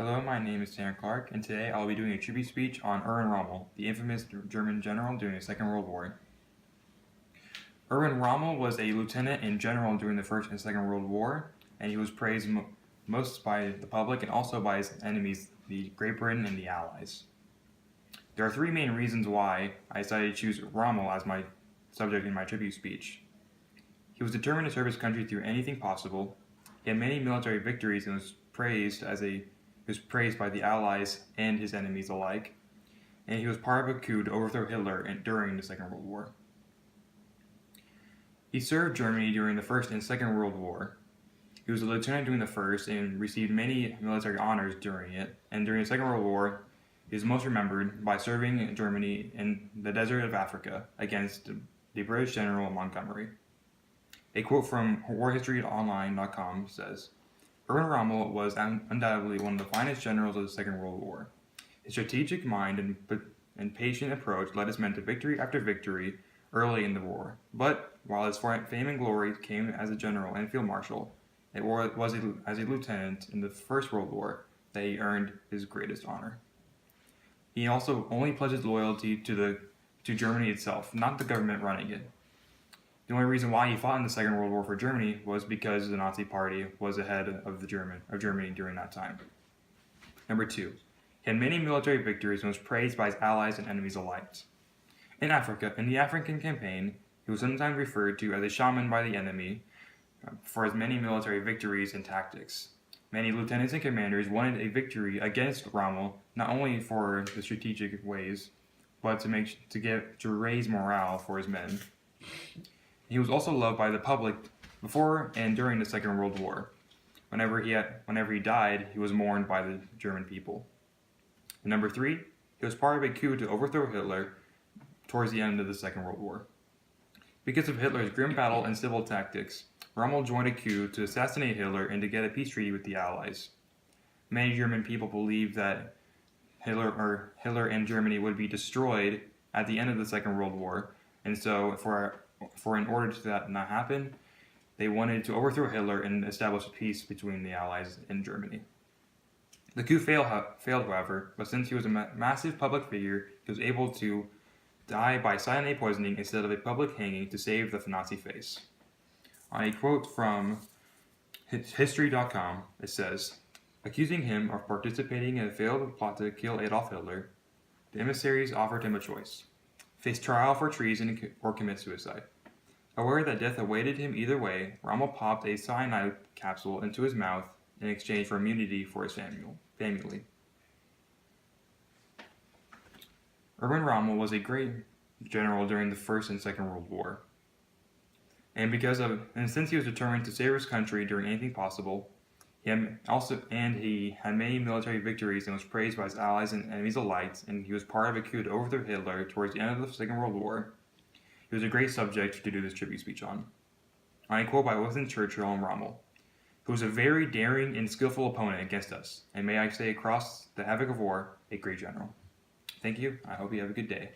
Hello, my name is Tanner Clark, and today I'll be doing a tribute speech on Erwin Rommel, the infamous German general during the Second World War. Erwin Rommel was a lieutenant and general during the First and Second World War, and he was praised most by the public and also by his enemies, the Great Britain and the Allies. There are three main reasons why I decided to choose Rommel as my subject in my tribute speech. He was determined to serve his country through anything possible. He had many military victories and was praised by the Allies and his enemies alike, and he was part of a coup to overthrow Hitler during the Second World War. He served Germany during the First and Second World War. He was a lieutenant during the First and received many military honors during it, and during the Second World War, he is most remembered by serving Germany in the desert of Africa against the British General Montgomery. A quote from warhistoryonline.com says, Erwin Rommel was undoubtedly one of the finest generals of the Second World War. His strategic mind and patient approach led his men to victory after victory early in the war. But while his fame and glory came as a general and field marshal, it was as a lieutenant in the First World War that he earned his greatest honor. He also only pledged his loyalty to Germany itself, not the government running it. The only reason why he fought in the Second World War for Germany was because the Nazi Party was ahead of Germany during that time. Number 2, he had many military victories and was praised by his allies and enemies alike. In Africa, in the African campaign, he was sometimes referred to as a shaman by the enemy for his many military victories and tactics. Many lieutenants and commanders wanted a victory against Rommel, not only for the strategic ways, but to raise morale for his men. He was also loved by the public before and during the Second World War. Whenever he died, he was mourned by the German people. And number 3, he was part of a coup to overthrow Hitler towards the end of the Second World War. Because of Hitler's grim battle and civil tactics, Rommel joined a coup to assassinate Hitler and to get a peace treaty with the Allies. Many German people believed that Hitler and Germany would be destroyed at the end of the Second World War, and so in order to that not happen, they wanted to overthrow Hitler and establish peace between the Allies and Germany. The coup failed, however, but since he was a massive public figure, he was able to die by cyanide poisoning instead of a public hanging to save the Nazi face. On a quote from History.com, it says, accusing him of participating in a failed plot to kill Adolf Hitler, the emissaries offered him a choice: face trial for treason or commit suicide. Aware that death awaited him either way, Rommel popped a cyanide capsule into his mouth in exchange for immunity for his family. Erwin Rommel was a great general during the First and Second World War. And since he was determined to save his country during anything possible, he had many military victories and was praised by his allies and enemies alike, and he was part of a coup to overthrow Hitler towards the end of the Second World War. He was a great subject to do this tribute speech on. On a quote by Winston Churchill on Rommel, who was a very daring and skillful opponent against us, and may I say across the havoc of war, a great general. Thank you. I hope you have a good day.